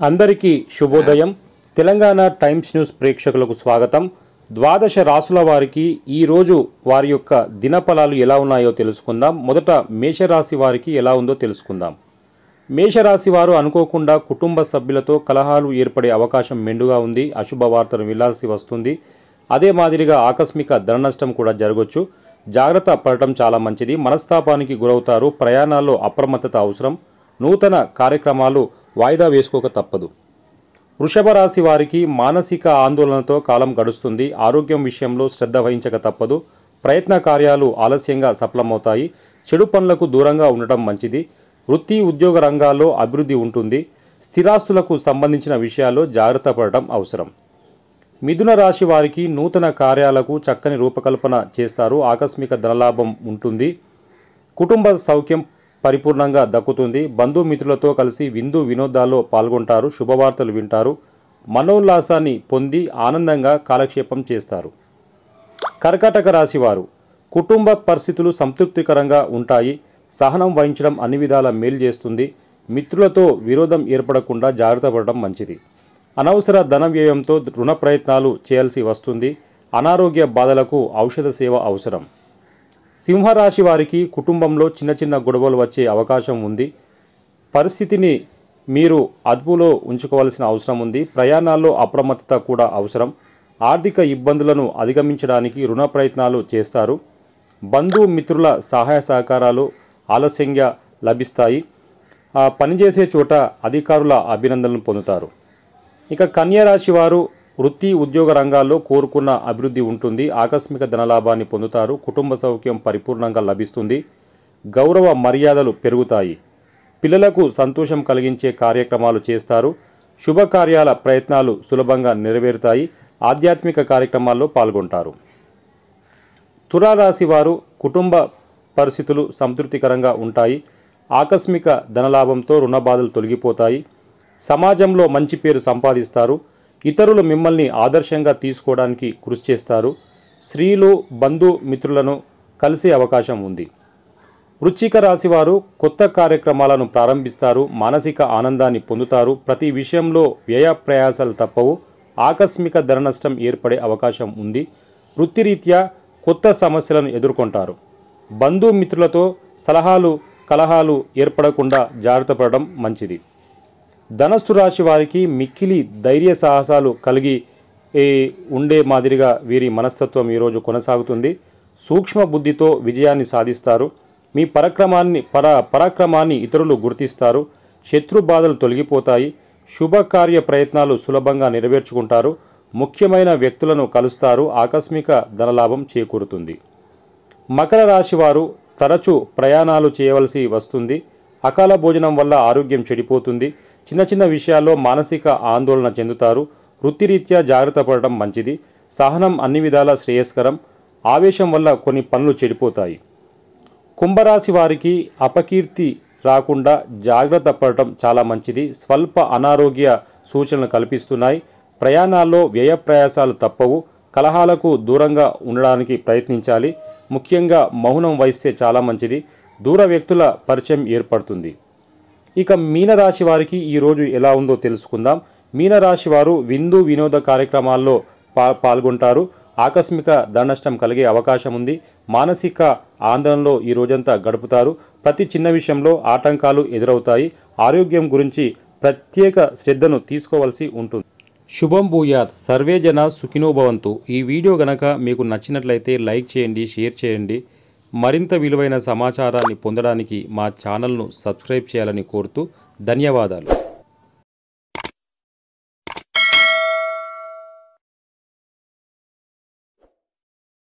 అందరికీ శుభోదయం. Telangana times news ప్రేక్షకులకు స్వాగతం. ద్వాదశ రాశుల వారికి ఈ రోజు వారి యొక్క దినఫలాలు ఎలా ఉన్నాయో తెలుసుకుందాం. మొదట మేషరాశి వారికి ఎలా ఉందో తెలుసుకుందాం. మేషరాశి వారు అనుకోకుండా కుటుంబ సభ్యులతో కలహాలు ఏర్పడే అవకాశం మెండుగా ఉంది. అశుభ వార్తను వినాల్సి వస్తుంది. అదే మాదిరిగా ఆకస్మిక ధన నష్టం కూడా జరగవచ్చు. జాగ్రత్త పడటం చాలా మంచిది. మనస్తాపానికి గురవుతారు. ప్రయాణాల్లో అప్రమత్తత అవసరం. నూతన కార్యక్రమాలు వాయిదా వేసుకోక తప్పదు. వృషభ రాశి వారికి మానసిక ఆందోళనతో కాలం గడుస్తుంది. ఆరోగ్యం విషయంలో శ్రద్ధ వహించక తప్పదు. ప్రయత్న కార్యాలు ఆలస్యంగా సఫలమవుతాయి. చెడు పనులకు దూరంగా ఉండటం మంచిది. వృత్తి ఉద్యోగ రంగాల్లో అభివృద్ధి ఉంటుంది. స్థిరాస్తులకు సంబంధించిన విషయాల్లో జాగ్రత్త పడటం అవసరం. మిథున రాశి వారికి నూతన కార్యాలకు చక్కని రూపకల్పన చేస్తారు. ఆకస్మిక ధనలాభం ఉంటుంది. కుటుంబ సౌఖ్యం పరిపూర్ణంగా దక్కుతుంది. బంధుమిత్రులతో కలిసి విందు వినోదాల్లో పాల్గొంటారు. శుభవార్తలు వింటారు. మనోల్లాసాన్ని పొంది ఆనందంగా కాలక్షేపం చేస్తారు. కర్కాటక రాశి వారు కుటుంబ పరిస్థితులు సంతృప్తికరంగా ఉంటాయి. సహనం వహించడం అన్ని విధాల మేలు చేస్తుంది. మిత్రులతో విరోధం ఏర్పడకుండా జాగ్రత్త పడడం మంచిది. అనవసర ధన వ్యయంతో రుణ ప్రయత్నాలు చేయాల్సి వస్తుంది. అనారోగ్య బాధలకు ఔషధ సేవ అవసరం. సింహరాశి వారికి కుటుంబంలో చిన్న చిన్న గొడవలు వచ్చే అవకాశం ఉంది. పరిస్థితిని మీరు అదుపులో ఉంచుకోవాల్సిన అవసరం ఉంది. ప్రయాణాల్లో అప్రమత్తత కూడా అవసరం. ఆర్థిక ఇబ్బందులను అధిగమించడానికి రుణ ప్రయత్నాలు చేస్తారు. బంధుమిత్రుల సహాయ సహకారాలు ఆలస్యంగా లభిస్తాయి. పనిచేసే చోట అధికారుల అభినందనలు పొందుతారు. ఇక కన్యరాశి వారు వృత్తి ఉద్యోగ రంగాల్లో కోరుకున్న అభివృద్ధి ఉంటుంది. ఆకస్మిక ధనలాభాన్ని పొందుతారు. కుటుంబ సౌఖ్యం పరిపూర్ణంగా లభిస్తుంది. గౌరవ మర్యాదలు పెరుగుతాయి. పిల్లలకు సంతోషం కలిగించే కార్యక్రమాలు చేస్తారు. శుభకార్యాల ప్రయత్నాలు సులభంగా నెరవేరుతాయి. ఆధ్యాత్మిక కార్యక్రమాల్లో పాల్గొంటారు. తులారాశి వారు కుటుంబ పరిస్థితులు సంతృప్తికరంగా ఉంటాయి. ఆకస్మిక ధనలాభంతో రుణ బాధలు తొలగిపోతాయి. సమాజంలో మంచి పేరు సంపాదిస్తారు. ఇతరులు మిమ్మల్ని ఆదర్శంగా తీసుకోవడానికి కృషి చేస్తారు. స్త్రీలు బంధుమిత్రులను కలిసే అవకాశం ఉంది. వృశ్చిక రాశి వారు కొత్త కార్యక్రమాలను ప్రారంభిస్తారు. మానసిక ఆనందాన్ని పొందుతారు. ప్రతి విషయంలో వ్యయ ప్రయాసాలు తప్పవు. ఆకస్మిక ధన నష్టం ఏర్పడే అవకాశం ఉంది. వృత్తిరీత్యా కొత్త సమస్యలను ఎదుర్కొంటారు. బంధుమిత్రులతో కలహాలు ఏర్పడకుండా జాగ్రత్త పడడం మంచిది. ధనస్సు రాశి వారికి మిక్కిలి ధైర్య సాహసాలు కలిగి ఉండే మాదిరిగా వీరి మనస్తత్వం ఈరోజు కొనసాగుతుంది. సూక్ష్మ బుద్ధితో విజయాన్ని సాధిస్తారు. మీ పరాక్రమాన్ని ఇతరులు గుర్తిస్తారు. శత్రు బాధలు తొలగిపోతాయి. శుభకార్య ప్రయత్నాలు సులభంగా నెరవేర్చుకుంటారు. ముఖ్యమైన వ్యక్తులను కలుస్తారు. ఆకస్మిక ధనలాభం చేకూరుతుంది. మకర రాశి వారు తరచూ ప్రయాణాలు చేయవలసి వస్తుంది. అకాల భోజనం వల్ల ఆరోగ్యం చెడిపోతుంది. చిన్న చిన్న విషయాల్లో మానసిక ఆందోళన చెందుతారు. వృత్తిరీత్యా జాగ్రత్త పడటం మంచిది. సహనం అన్ని విధాల శ్రేయస్కరం. ఆవేశం వల్ల కొన్ని పనులు చెడిపోతాయి. కుంభరాశి వారికి అపకీర్తి రాకుండా జాగ్రత్త పడటం చాలా మంచిది. స్వల్ప అనారోగ్య సూచనలు కల్పిస్తున్నాయి. ప్రయాణాల్లో వ్యయ ప్రయాసాలు తప్పవు. కలహాలకు దూరంగా ఉండడానికి ప్రయత్నించాలి. ముఖ్యంగా మౌనం వహిస్తే చాలా మంచిది. దూర వ్యక్తుల పరిచయం ఏర్పడుతుంది. ఇక మీనరాశి వారికి ఈరోజు ఎలా ఉందో తెలుసుకుందాం. మీనరాశి వారు విందు వినోద కార్యక్రమాల్లో పాల్గొంటారు. ఆకస్మిక ధన నష్టం కలిగే అవకాశం ఉంది. మానసిక ఆందోళనలో ఈ రోజంతా గడుపుతారు. ప్రతి చిన్న విషయంలో ఆటంకాలు ఎదురవుతాయి. ఆరోగ్యం గురించి ప్రత్యేక శ్రద్ధను తీసుకోవాల్సి ఉంటుంది. శుభం భూయాత్. సర్వే జన సుఖినో భవంతు. ఈ వీడియో గనక మీకు నచ్చినట్లయితే లైక్ చేయండి, షేర్ చేయండి. మరింత విలువైన సమాచారాన్ని పొందడానికి మా ఛానల్ను సబ్స్క్రైబ్ చేయాలని కోరుతూ ధన్యవాదాలు.